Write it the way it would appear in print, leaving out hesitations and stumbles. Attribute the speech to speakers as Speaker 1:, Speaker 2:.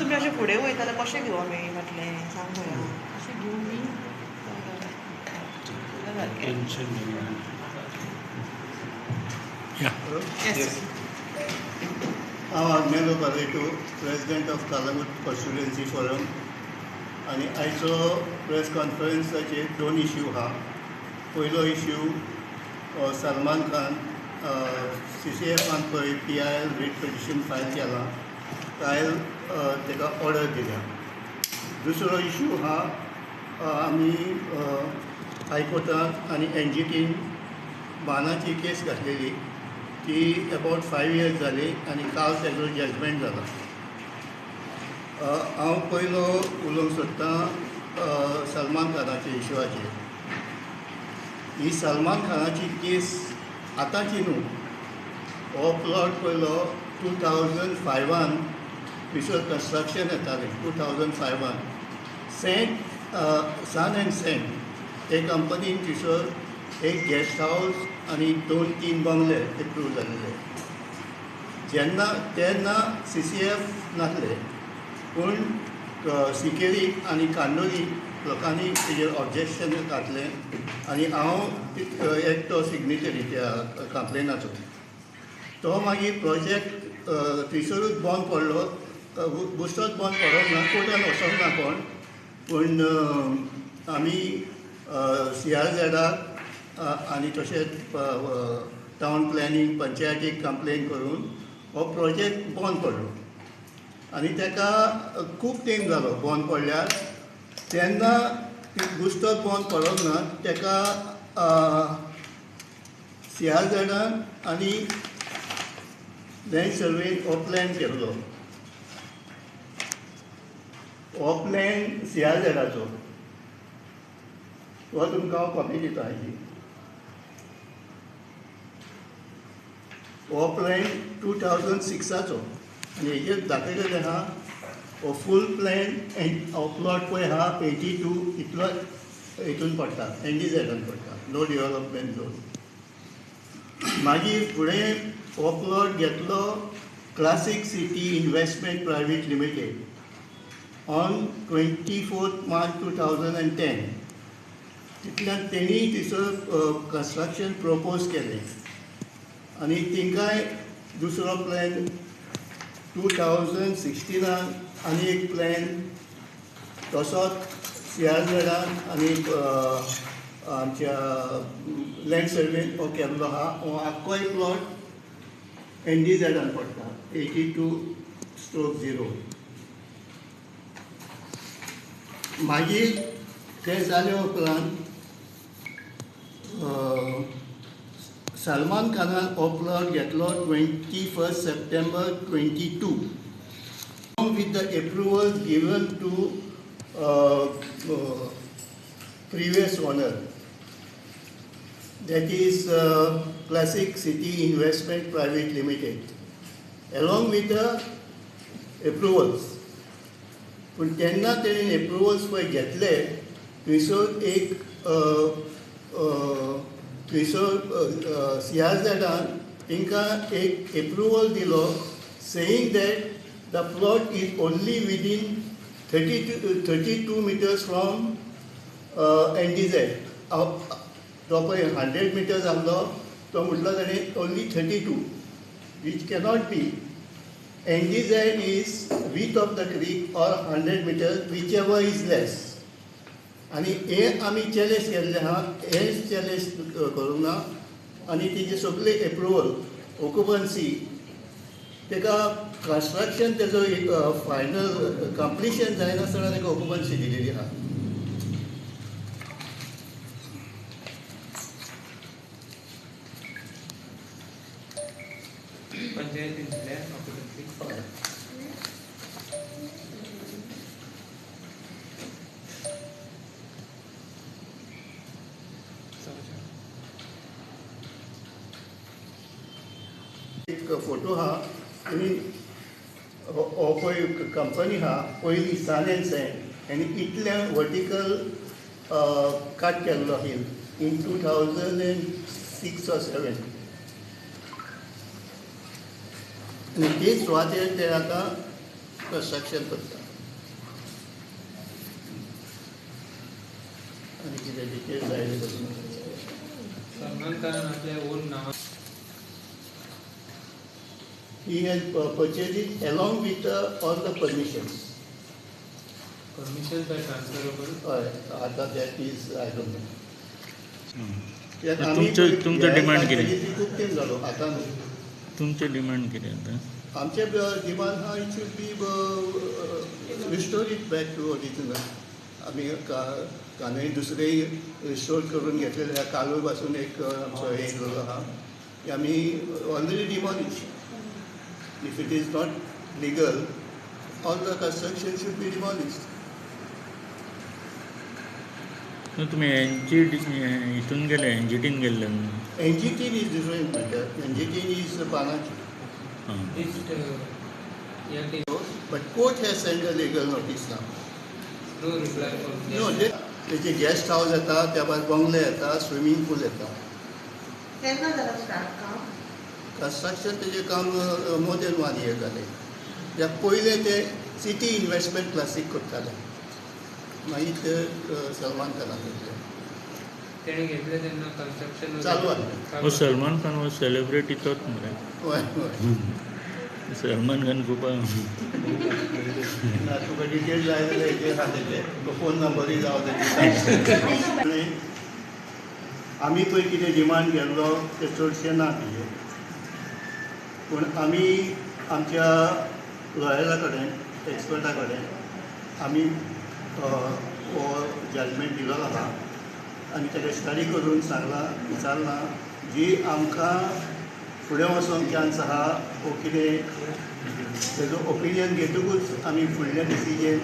Speaker 1: तुमी अशें फुडें वयता जाल्यार कशें घेवं आमी म्हटलें सांग पळोवया.
Speaker 2: अशें घेवन मी
Speaker 3: टेंशन
Speaker 1: Yes.
Speaker 4: हांव आग्नेलो पालयेटू president of Calangute constituency forum आनी आयचो प्रेस कॉन्फरन्साचेर 2 इश्यू आहा. पयलो इश्यू सलमान खान CCFान पळय PIL रीट पिटिशन फायल केलां, कायल ताका ऑर्डर दिल्या. दुसरो इश्यू आहा आमी हायकोर्टांत आनी NGTन बानाची केस घातलेली ती अबावट 5 years जाली आनी काल तेजो जजमेंट जाला. हांव पयलो उलोवंक सोदतां सलमान खानाच्या इश्यूआचेर. ही सलमान खानाची केस आतांची न्हू. हो प्लॉट पयलो 2005 भितर कन्स्ट्रक्शन येतालें 2005 सन एंड सेंट हे कंपनीन थंयसर एक गेस्ट हावस आनी 2-3 बंगले एप्रूव जाल्ले. तेन्ना CCF नासले, पूण सिकेरी आनी कांदोली लोकांनी तेजेर ऑब्जेक्शन घातलें आनी हांव एकटो सिग्नेचरी त्या कंप्लेनाचो. तो मागीर प्रोजेक्ट थंयसरूच बंद पडलो. बुस्टोच बंद पडोंक ना, कोर्टान वचोंक ना कोण. पूण आमी CRZाक आनी तशेंच टावन प्लॅनिंग पंचायतीक कंप्लेन करून हो प्रोजेक्ट बंद पडलो आनी ताका खूब टायम जालो बंद पडल्यार. तेन्ना बुस्टो बंद पडोंक ना, ताका CRZान आनी लँड सर्वेन हो प्लॅन केल्लो. हो प्लॅन CRZाचो. हो तुमकां हांव कॉपी दिता हाची. हो प्लॅन 2006चो आनी हेजेर दाखयलेलें आहा हो फूल प्लॅन. हो प्लॉट पळय आहा 82 इतलो हितून पडटा, NDZान पडटा, नो डेव्हलपमेंट झोन. मागीर फुडें हो प्लॉट घेतलो classic city investment private limited on 24 March 2010. तितल्यान तेणी थंयसर कन्स्ट्रक्शन प्रपोज केलें आनी तेंकाय दुसरो प्लॅन 2016 आनी एक प्लॅन तसोच CRZान आनी आमच्या लँड सर्वेन हो केल्लो आहा. हो आख्खोय प्लॉट NDZान पडटा 82/0. मागीर तें जाले उपरांत सलमान खानान हो प्लॉट घेतलो 21 September 2022 with the approval given to previous owner, that is Classic City Investment Private Limited, along with the approvals. पूण तेन्ना तेणेन एप्रुवल्स पळय घेतले थंयसर एक थंयसर CRZान तांकां एक एप्रुवल दिलो saying that the plot is only within 32 meters from NDZ. तो पळय 100 meters आहलो, तो म्हटलो ताणें only 32, which cannot be. NDZ is width of the creek or 100 meters, whichever is less. आनी हे आमी चॅलेंज केल्ले आहा, हेच चॅलेंज करूंक ना. आनी तेजे सगळे एप्रुवल ऑक्युपन्सी ताका कन्स्ट्रक्शन तेजो फायनल कंप्लिशन जायनासतना ताका ऑक्युपन्सी दिलेली आहा. एक फोटो आहा आनी हो पळय कंपनी आहा पयली सन एंड सेंट आनी इतल्या वर्टिकल कट केल्लो हिल इन 2006 or 7. आनी ते सुवातेर ते आतां कंस्ट्रक्शन करता. आनी कितें डिटेल्स जाय
Speaker 2: सलमान खान आपल्या ओन नावान
Speaker 4: he has purchased it along with all the permissions.
Speaker 2: Permission by transferable.
Speaker 4: आता that is I don't know.
Speaker 3: तुमचं डिमांड कितें?
Speaker 4: खूब टायम जालो आतां न्हू.
Speaker 3: तुमचें डिमांड कितें आतां?
Speaker 4: आमचे डिमांड हा it should be restore it back to original. आमी कांय दुसरें रिस्टोर करून घेतलेले आहा. कालूर पासून एक आमचो एक आहा आमी already demolish. If it is not legal, all the construction should be demolished.
Speaker 3: तुम्ही हितून गेले एनजीटीन गेल्ले न्हू?
Speaker 4: NGT is different matter. NGT is Panachi. But court has sent a legal notice now.
Speaker 2: No reply
Speaker 4: No, त्याचे guest house येता, त्या भायर बंगले येता, स्विमींग पूल येता.
Speaker 1: केन्ना जालां स्टार्ट काम?
Speaker 4: कंस्ट्रक्शन तेजें काम मोर देन 1 year जालें. त्या पयलें ते सिटी इन्वेस्टमेंट क्लासीक करताले. मागीर ते सलमान खानाक घेतले.
Speaker 2: तेणी घेतले तेन्ना कंस्ट्रक्शन
Speaker 4: चालू आसलें.
Speaker 3: सलमान खान हो सेलिब्रिटी तोच मरे.
Speaker 4: हय हय.
Speaker 3: सलमान खान खूब
Speaker 4: ना तुका डिटेल जाय जाल्यार हेजेर आहा तेजे फोन नंबरूय जावं तेजे. आमी पळय कितें डिमांड केल्लो ते चडशें ना तेजे. पूण आमी आमच्या लॉयरा कडेन एक्सपर्टा कडेन आमी हो जजमेंट दिलेलो आहा आनी तेका स्टडी करून विचारलां जी आमकां फुडें वचोंक चान्स आहा वो कितें तेजो ओपिनियन घेतकूच आमी फुडलें डिसिजन